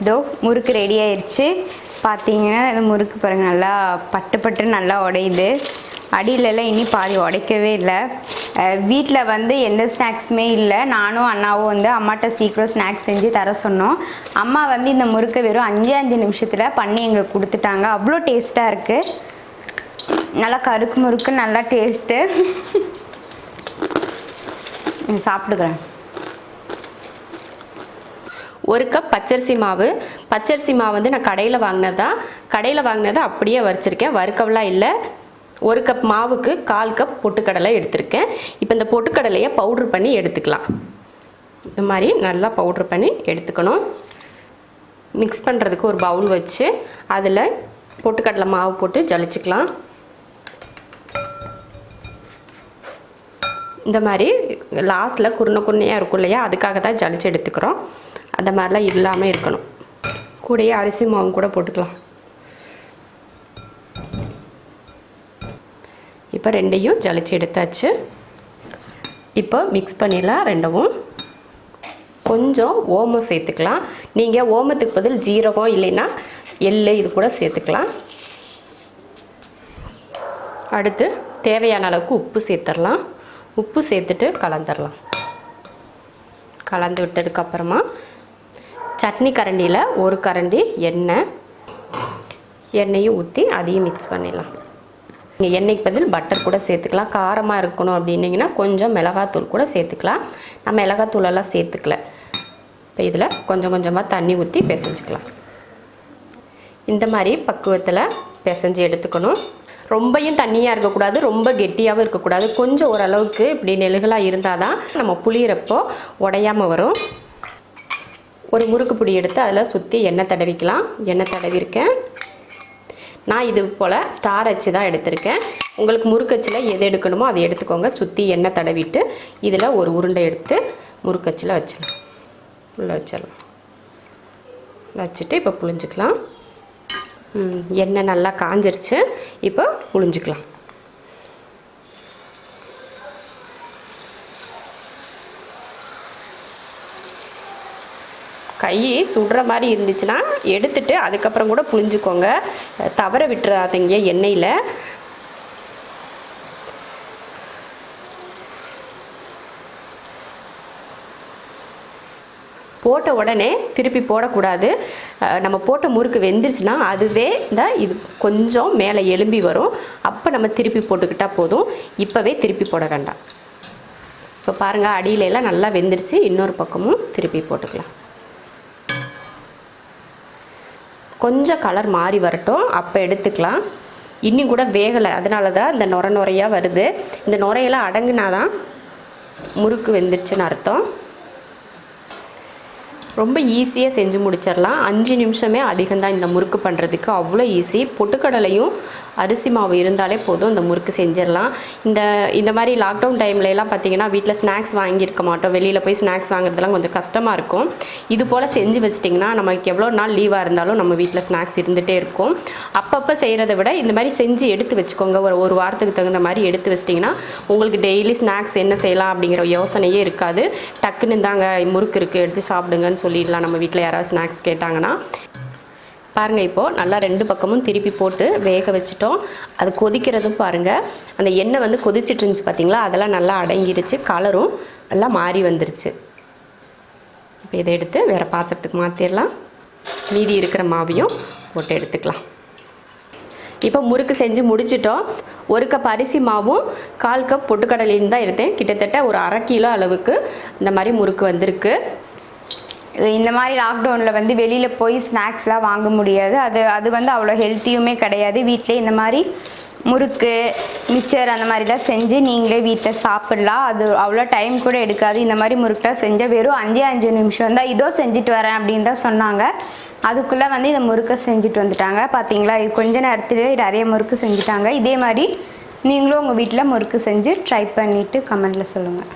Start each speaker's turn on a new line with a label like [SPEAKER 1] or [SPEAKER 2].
[SPEAKER 1] இதோ முறுக்கு ரெடி ஆயிடுச்சு. பார்த்தீங்கன்னா இந்த முறுக்கு பாருங்கள் நல்லா பட்டு பட்டு நல்லா உடையுது. அடியிலலாம் இனி பாதி உடைக்கவே இல்லை. வீட்டில் வந்து எந்த ஸ்நாக்ஸுமே இல்லை. நானும் அண்ணாவும் வந்து அம்மாட்ட சீக்கிரம் ஸ்நாக்ஸ் செஞ்சு தர சொன்னோம். அம்மா வந்து இந்த முறுக்கை வெறும் 5 நிமிஷத்தில் பண்ணி எங்களுக்கு கொடுத்துட்டாங்க. அவ்வளோ டேஸ்ட்டாக இருக்குது. நல்லா கருக்கு முறுக்கு நல்லா டேஸ்ட்டு. சாப்பிட்டுக்கிறேன்.
[SPEAKER 2] 1 கப் பச்சரிசி மாவு. பச்சரிசி மாவு வந்து நான் கடையில் வாங்கினதை அப்படியே வறுச்சிருக்கேன், வறுக்கவெல்லாம் இல்லை. 1 கப் மாவுக்கு 1/4 கப் பொட்டுக்கடலை எடுத்திருக்கேன். இப்போ இந்த பொட்டுக்கடலையை பவுட்ரு பண்ணி எடுத்துக்கலாம். இந்த மாதிரி நல்லா பவுட்ரு பண்ணி எடுத்துக்கணும். மிக்ஸ் பண்ணுறதுக்கு ஒரு பவுல் வச்சு அதில் பொட்டுக்கடலை மாவு போட்டு ஜலிச்சுக்கலாம். இந்த மாதிரி லாஸ்ட்டில் குருணையாக இருக்கும் இல்லையா, அதுக்காக தான் ஜலிச்சு எடுத்துக்கிறோம். அந்த மாதிரிலாம் இல்லாமல் இருக்கணும். கூடயே அரிசி மாவும் கூட போட்டுக்கலாம். இப்போ ரெண்டையும் ஜலிச்சு எடுத்தாச்சு. இப்போ மிக்ஸ் பண்ணிடலாம் ரெண்டும். கொஞ்சம் ஓமம் சேர்த்துக்கலாம். நீங்கள் ஓமத்துக்கு பதில் ஜீரகம் இல்லைன்னா எள்ளு இது கூட சேர்த்துக்கலாம். அடுத்து தேவையான அளவுக்கு உப்பு சேர்த்துடலாம். உப்பு சேர்த்துட்டு கலந்துடலாம். கலந்து விட்டதுக்கப்புறமா சட்னி கரண்டியில் 1 கரண்டி எண்ணெயும் ஊற்றி அதையும் மிக்ஸ் பண்ணிடலாம். நீங்கள் எண்ணெய்க்கு பதில் பட்டர் கூட சேர்த்துக்கலாம். காரமாக இருக்கணும் அப்படின்னிங்கன்னா கொஞ்சம் மிளகாத்தூள் கூட சேர்த்துக்கலாம். நான் மிளகாத்தூளெல்லாம் சேர்த்துக்கல. இப்போ இதில் கொஞ்சம் கொஞ்சமாக தண்ணி ஊற்றி பிசைஞ்சிக்கலாம். இந்த மாதிரி பக்குவத்தில் பிசைஞ்சு எடுத்துக்கணும். ரொம்பையும் தண்ணியாக இருக்கக்கூடாது, ரொம்ப கெட்டியாகவும் இருக்கக்கூடாது. கொஞ்சம் ஓரளவுக்கு இப்படி நெழுகலாக இருந்தால் தான் நம்ம புளியிறப்போ உடையாமல் வரும். ஒரு முறுக்கு பிடி எடுத்து அதில் சுற்றி எண்ணெய் தடவிக்கலாம். எண்ணெய் தடவிருக்கேன். நான் இது போல் ஸ்டார் அச்சு தான் எடுத்திருக்கேன். உங்களுக்கு முறுக்கச்சில் எது எடுக்கணுமோ அதை எடுத்துக்கோங்க. சுற்றி எண்ணெய் தடவிட்டு இதில் ஒரு உருண்டை எடுத்து முறுக்கச்சில் வச்சிடலாம். உள்ளே வச்சிடலாம். வச்சுட்டு இப்போ புழிஞ்சிக்கலாம். எண்ணெய் நல்லா காஞ்சிருச்சு. இப்போ புழிஞ்சிக்கலாம். கை சுடுற மாதிரி இருந்துச்சுன்னா எடுத்துட்டு அதுக்கப்புறம் கூட புழிஞ்சுக்கோங்க. தவற விட்டுறாதீங்க எண்ணெயில். போட்ட உடனே திருப்பி போடக்கூடாது. நம்ம போட்ட முறுக்கு வெந்துருச்சுன்னா அதுவே இது கொஞ்சம் மேலே எலும்பி வரும். அப்போ நம்ம திருப்பி போட்டுக்கிட்டால் போதும். இப்போவே திருப்பி போட வேண்டாம். இப்போ பாருங்கள், அடியிலெல்லாம் நல்லா வெந்துருச்சு. இன்னொரு பக்கமும் திருப்பி போட்டுக்கலாம். கொஞ்சம் கலர் மாறி வரட்டும், அப்போ எடுத்துக்கலாம். இன்னும் கூட வேகலை, அதனால தான் இந்த நுரையாக வருது. இந்த நுரையெல்லாம் அடங்குனா தான் முறுக்கு வெந்துருச்சுன்னு அர்த்தம். ரொம்ப ஈஸியாக செஞ்சு முடிச்சிடலாம். 5 நிமிஷமே அதிகம்தான் இந்த முறுக்கு பண்ணுறதுக்கு. அவ்வளோ ஈஸி. பொட்டுக்கடலையும் அரிசி மாவு இருந்தாலே போதும் இந்த முறுக்கு செஞ்சிடலாம். இந்த மாதிரி லாக்டவுன் டைம்லலாம் பார்த்திங்கன்னா வீட்டில் ஸ்நாக்ஸ் வாங்கியிருக்க மாட்டோம். வெளியில் போய் ஸ்நாக்ஸ் வாங்குறதுலாம் கொஞ்சம் கஷ்டமாக இருக்கும். இது போல் செஞ்சு வச்சிட்டிங்கன்னா நமக்கு எவ்வளோ நாள் லீவாக இருந்தாலும் நம்ம வீட்டில் ஸ்நாக்ஸ் இருந்துகிட்டே இருக்கும். அப்பப்போ செய்கிறத விட இந்த மாதிரி செஞ்சு எடுத்து வச்சுக்கோங்க. ஒரு வாரத்துக்கு தகுந்த மாதிரி எடுத்து வச்சிட்டிங்கன்னா உங்களுக்கு டெய்லி ஸ்நாக்ஸ் என்ன செய்யலாம் அப்படிங்கிற யோசனையே இருக்காது. டக்குன்னு தாங்க முறுக்கு இருக்குது எடுத்து சாப்பிடுங்கன்னு சொல்லிடலாம் நம்ம வீட்டில் யாராவது ஸ்நாக்ஸ் கேட்டாங்கன்னா. பாருங்கள், இப்போது நல்லா 2 பக்கமும் திருப்பி போட்டு வேக வச்சுட்டோம். அது கொதிக்கிறதும் பாருங்கள், அந்த எண்ணெய் வந்து கொதிச்சிட்டு இருந்துச்சு பார்த்தீங்களா, அதெல்லாம் நல்லா அடங்கிடுச்சு. கலரும் நல்லா மாறி வந்துருச்சு. இப்போ இதை எடுத்து வேறு பாத்திரத்துக்கு மாற்றிடலாம். மீதி இருக்கிற மாவையும் போட்டு எடுத்துக்கலாம். இப்போ முறுக்கு செஞ்சு முடிச்சிட்டோம். 1 கப் அரிசி மாவும் 1/4 கப் பொட்டுக்கடலையும் தான் எடுத்தேன். கிட்டத்தட்ட ஒரு 1/2 கிலோ அளவுக்கு இந்த மாதிரி முறுக்கு வந்திருக்கு.
[SPEAKER 1] இந்த மாதிரி லாக்டவுனில் வந்து வெளியில் போய் ஸ்நாக்ஸ்லாம் வாங்க முடியாது. அது வந்து அவ்வளோ ஹெல்த்தியுமே கிடையாது. வீட்டிலே இந்த மாதிரி முறுக்கு, மிச்சர் அந்த மாதிரிலாம் செஞ்சு நீங்களே வீட்டில் சாப்பிட்லாம். அது அவ்வளோ டைம் கூட எடுக்காது. இந்த மாதிரி முறுக்குலாம் செஞ்சால் வெறும் 5 நிமிஷம் தான். இதோ செஞ்சுட்டு வரேன் அப்படின்னு தான் சொன்னாங்க. அதுக்குள்ளே வந்து இந்த முறுக்கை செஞ்சுட்டு வந்துட்டாங்க. பார்த்தீங்களா, கொஞ்ச நேரத்தில் நிறைய முறுக்கு செஞ்சுட்டாங்க. இதே மாதிரி நீங்களும் உங்கள் வீட்டில் முறுக்கு செஞ்சு ட்ரை பண்ணிவிட்டு கமெண்டில் சொல்லுங்கள்.